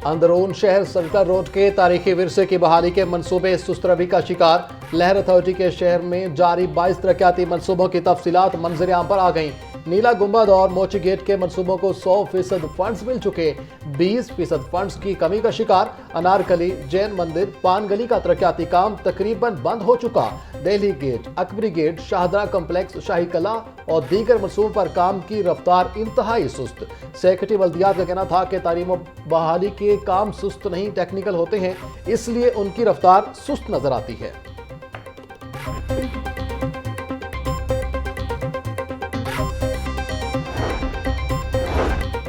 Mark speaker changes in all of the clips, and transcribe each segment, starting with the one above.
Speaker 1: अंदरून शहर central road के तारीखी विरसे की बहाली के मंसूबे सुस्त रवि का शिकार। लहर अथॉरिटी के शहर में जारी 22 तरक्याती मंसूबों की तफसीलात मंजर-ए-आम पर आ गईं। नीला गुंबद और मोची गेट के मंसूबों को 100% फंड्स मिल चुके। 20% फंड्स की कमी का शिकार। अनारकली, जैन मंदिर, पान गली का तरक्याती काम तकरीबन बंद हो चुका। Delhi gate, Akbari gate, Shahdara complex, शाही कला और दीगर मंसूबों पर काम की रफ्तार इंतहाई सुस्त। सेक्रेटरी बल्दियात का कहना था कि तालीम बहाली के काम सुस्त नहीं टेक्निकल होते हैं, इसलिए उनकी रफ्तार सुस्त नजर आती है।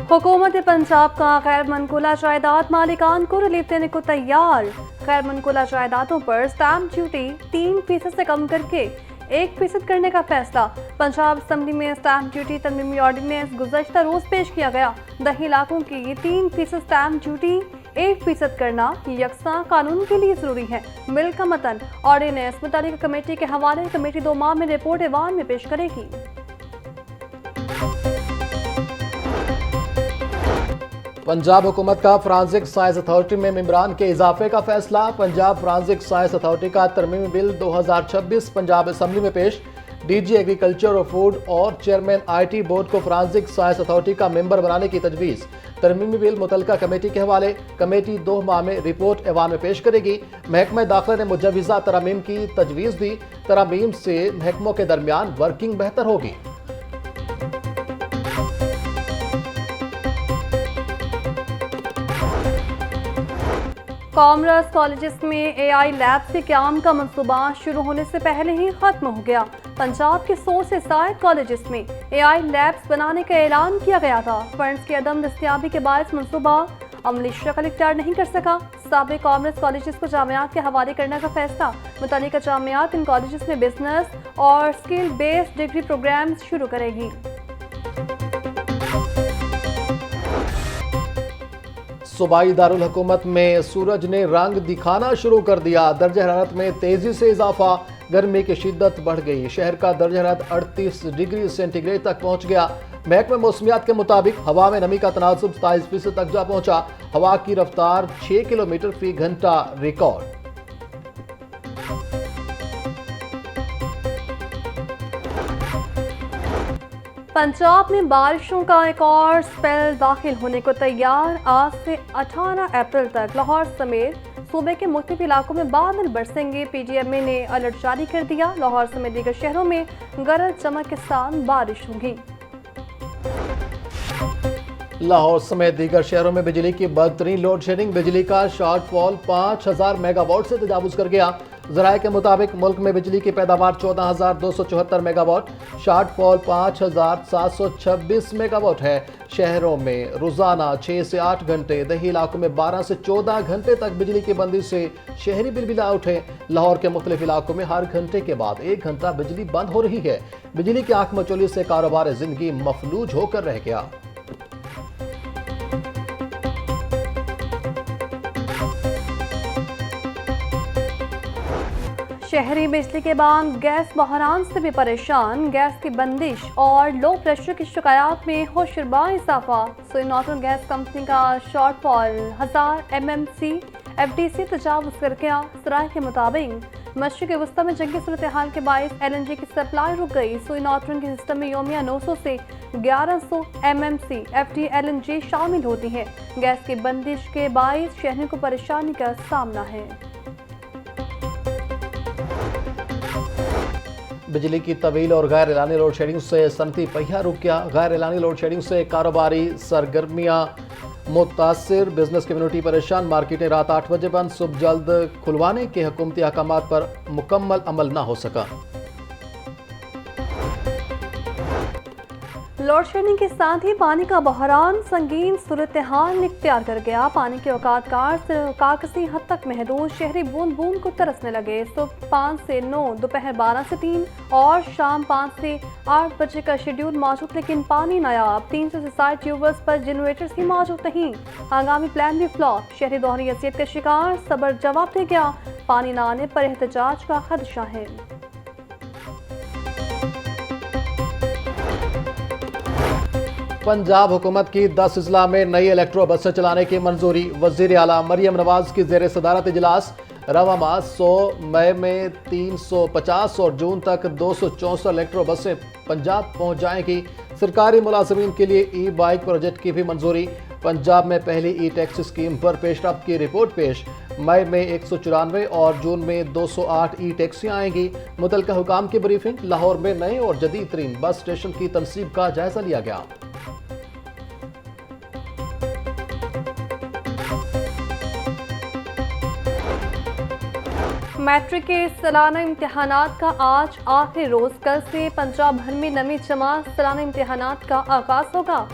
Speaker 2: हुकूमत पंजाब का गैर मनकूला जायदाद मालिकान को रिलीफ देने को तैयार। गैर मनकूला जायदादों पर स्टैम्प ड्यूटी 3% से कम करके 1% करने का फैसला। पंजाब असम्बली में स्टैम्प ड्यूटी तरमीमी ऑर्डिनेंस गुज़श्ता रोज पेश किया गया। 10 इलाकों की 3% स्टैम्प ड्यूटी 1% करना यकसा कानून के लिए जरूरी है। बिल का मतन ऑर्डिनेंस मुतालिका कमेटी के हवाले। कमेटी 2 माह में रिपोर्ट ऐवान में पेश करेगी।
Speaker 1: पंजाब हुकूमत का फॉरेंसिक साइंस अथॉरिटी में मेंबरान के इजाफे का फैसला। पंजाब फॉरेंसिक साइंस अथॉरिटी का तरमीमी बिल 2026 पंजाब असम्बली में पेश। डीजी एग्रीकल्चर और फूड और चेयरमैन आईटी बोर्ड को फॉरेंसिक साइंस अथॉरिटी का मेंबर बनाने की तजवीज़। तरमीमी बिल मुतलका कमेटी के हवाले। कमेटी 2 माह में रिपोर्ट ऐवान में पेश करेगी। महकमा दाखिला ने मुजव्वज़ा तरामीम की तजवीज़ दी। तरामीम से महकमों के दरमियान वर्किंग बेहतर होगी।
Speaker 2: कॉमर्स कॉलेजेस में एआई लैब्स के क्याम का मंसूबा शुरू होने से पहले ही खत्म हो गया। पंजाब के 100 से ज़ायद कॉलेजेस में एआई लैब्स बनाने का ऐलान किया गया था। फंड्स की अदम दस्तियाबी के बायस मंसूबा अमली शक्ल इख्तियार नहीं कर सका। साबिक़ कॉमर्स कॉलेजेस को जामियात के हवाले करने का फैसला। मुतालिका जामियात इन कॉलेजेस में बिजनेस और स्किल बेस्ड डिग्री प्रोग्राम शुरू करेगी।
Speaker 1: सूबाई दारुल हुकूमत में सूरज ने रंग दिखाना शुरू कर दिया। दर्ज हरारत में तेजी से इजाफा। गर्मी की शिद्दत बढ़ गई। शहर का दर्ज हरारत 38 डिग्री सेंटीग्रेड तक पहुंच गया। महकमा मौसमियात के मुताबिक हवा में नमी का तनासुब 27% तक जा पहुंचा। हवा की रफ्तार 6 किलोमीटर फी घंटा रिकॉर्ड।
Speaker 2: पंजाब में बारिशों का एक और स्पेल दाखिल होने को तैयार। आज से 18 अप्रैल तक लाहौर समेत सूबे के मुख्तलिफ इलाकों में बादल बरसेंगे। पीजीएमए ने अलर्ट जारी कर दिया। लाहौर समेत दीगर शहरों में गरज चमक के साथ बारिश होगी।
Speaker 1: लाहौर समेत दीगर शहरों में बिजली की बदतरीन लोड शेडिंग। बिजली का शॉर्टफॉल 5000 मेगावाट से तजावुज कर गया। ज़राए के मुताबिक मुल्क में बिजली की पैदावार 14,274 मेगावाट, शॉर्टफॉल 5,726 मेगावाट है। शहरों में रोजाना 6 से 8 घंटे, दही इलाकों में 12 से 14 घंटे तक बिजली की बंदी से शहरी बिलबिला उठे। लाहौर के मुख्तलिफ इलाकों में हर घंटे के बाद 1 घंटा बिजली बंद हो रही है। बिजली की आंख मचोली से कारोबार जिंदगी मफलूज होकर रह गया।
Speaker 2: शहरी बिजली के बाद गैस बहरान से भी परेशान। गैस की बंदिश और लो प्रेशर की शिकायत में होशरबा इजाफा। सोई नॉर्दर्न गैस कंपनी का शॉर्टफॉल 1000 MMC FDC तजावुज कर गया। सराय के मुताबिक मशरिक़ वस्ता में जंगी सूरत हाल के बायस LNG की सप्लाई रुक गई। सोई नॉर्दर्न के सिस्टम में योमिया 900 से 1100 MMC FD LNG शामिल होती है। गैस की बंदिश के बायस शहरों को परेशानी का सामना है।
Speaker 1: बिजली की तवील और गैर एलानी लोड शेडिंग से सनती पहिया रुक गया। गैर एलानी लोड शेडिंग से कारोबारी सरगर्मियां मुतासिर, बिजनेस कम्युनिटी परेशान। मार्केटें रात 8 बजे बंद। सुबह जल्द खुलवाने के हुकूमती अहकामात पर मुकम्मल अमल न हो सका।
Speaker 2: लोड शेडिंग के साथ ही पानी का बहरान संगीन सूरत हाल इख्तियार कर गया। पानी के औकात काकसी हद तक महदूद। शहरी बूंद बूंद को तरसने लगे। सुबह 5 से 9, दोपहर 12 से 3 और शाम 5 से 8 बजे का शेड्यूल मौजूद, लेकिन पानी नायाब। 300 से 60 ट्यूबर्स पर जनरेटर्स ही मौजूद नहीं। आगामी प्लान भी फ्लॉप। शहरी दोहरी असियत का शिकार। सबर जवाब दे गया। पानी न आने पर एहतजाज का खदशा है।
Speaker 1: पंजाब हुकूमत की 10 अजला में नई इलेक्ट्रो बसें चलाने की मंजूरी। वजीर आला मरियम नवाज की जेर सदारत इजलास। रवा माह 100 मई में 350 और जून तक 264 इलेक्ट्रो बसें पंजाब पहुंच जाएंगी। सरकारी मुलाजमीन के लिए ई बाइक प्रोजेक्ट की भी मंजूरी। पंजाब में पहली ई टैक्सी स्कीम पर पेशरफ्त की रिपोर्ट पेश। मई में 194 और जून में 208 ई टैक्सियां आएंगी। मुतलका हुकाम की ब्रीफिंग। लाहौर में नए और जदीद तरीन बस स्टेशन की तनसीब का जायजा लिया गया।
Speaker 2: मैट्रिक के सालाना इम्तिहानात का आज आखिरी रोज। कल से पंजाब भर में नवीं जमात सालाना इम्तिहानात का आगाज होगा।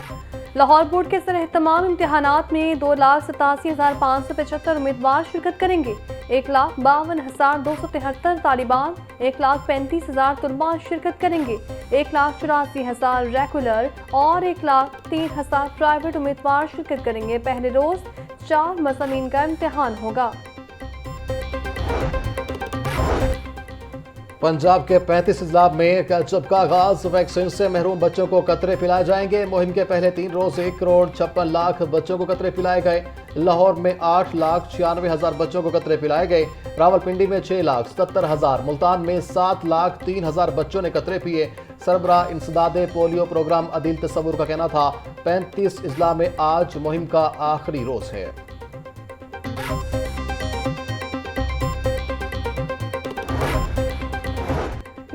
Speaker 2: लाहौर बोर्ड के सर तमाम इम्तिहानात में 2,87,575 उम्मीदवार शिरकत करेंगे। 1,52,273 तालिबान, 1,35,000 तलबा शिरकत करेंगे। 1,84,000 रेगुलर और 1,03,000 प्राइवेट उम्मीदवार शिरकत करेंगे। पहले रोज 4 मज़ामीन का इम्तिहान होगा।
Speaker 1: पंजाब के 35 अजला में कैचअप का आगाज। वैक्सीन से महरूम बच्चों को कतरे पिलाए जाएंगे। मुहिम के पहले 3 रोज 1,56,00,000 बच्चों को कतरे पिलाए गए। लाहौर में 8,96,000 बच्चों को कतरे पिलाए गए। रावलपिंडी में 6,77,000, मुल्तान में 7,03,000 बच्चों ने कतरे पिए। सरबराह इंसदादे पोलियो प्रोग्राम अदील तस्वुर का कहना था 35 अजला में आज मुहिम का आखिरी रोज है।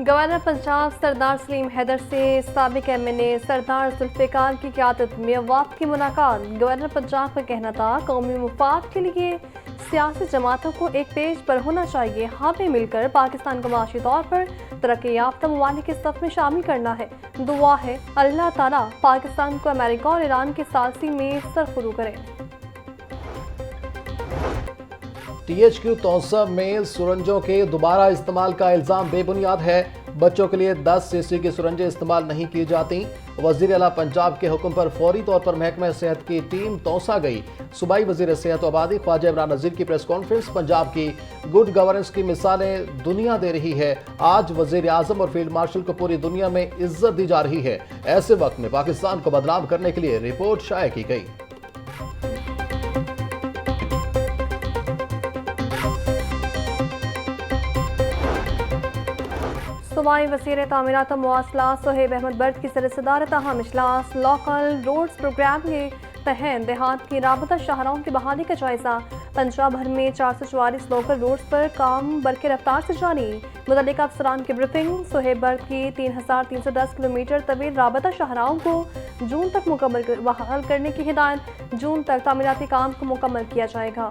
Speaker 2: गवर्नर पंजाब सरदार सलीम हैदर से साबिक MNA सरदार जुल्फ़िकार की क़यादत में अवाब की मुलाकात। गवर्नर पंजाब का कहना था कौमी मुफाद के लिए सियासी जमातों को एक पेज पर होना चाहिए। हमें मिलकर पाकिस्तान को माशी तौर पर तरक्की याफ्ता ममालिक के सफ में शामिल करना है। दुआ है अल्लाह ताला पाकिस्तान को अमेरिका और ईरान के सालसी में सरफुरू करे।
Speaker 1: THQ तौसा में सुरंजों के दोबारा इस्तेमाल का इल्ज़ाम बेबुनियाद है। बच्चों के लिए 10 सीसी की सुरंजें इस्तेमाल नहीं की जाती। वज़ीर आला पंजाब के हुक्म पर फौरी तौर पर महकमा सेहत की टीम तौसा गई। सूबाई वज़ीर सेहत आबादी ख्वाजा इमरान नज़ीर की प्रेस कॉन्फ्रेंस। पंजाब की गुड गवर्नेंस की मिसालें दुनिया दे रही है। आज वज़ीर आज़म और फील्ड मार्शल को पूरी दुनिया में इज्जत दी जा रही है। ऐसे वक्त में पाकिस्तान को बदनाम करने के लिए रिपोर्ट शाया की गई।
Speaker 2: सूबाई वज़ीर तामीरात मवासलात सोहेब अहमद बर्द की सर सदारत अहम इजलास। लोकल रोड्स प्रोग्राम के तहत देहात की राबता शाहराहों की बहाली का जायजा। पंजाब भर में 444 लोकल रोड्स पर काम बरके रफ्तार से जारी। मुतल्लिका अफसरान की ब्रीफिंग। सोहेब बर्द की 3,310 किलोमीटर तवील राबता शाहराहों को जून तक मुकम्मल बहाल करने की हिदायत। जून तक तामीराती काम को मुकम्मल किया जाएगा।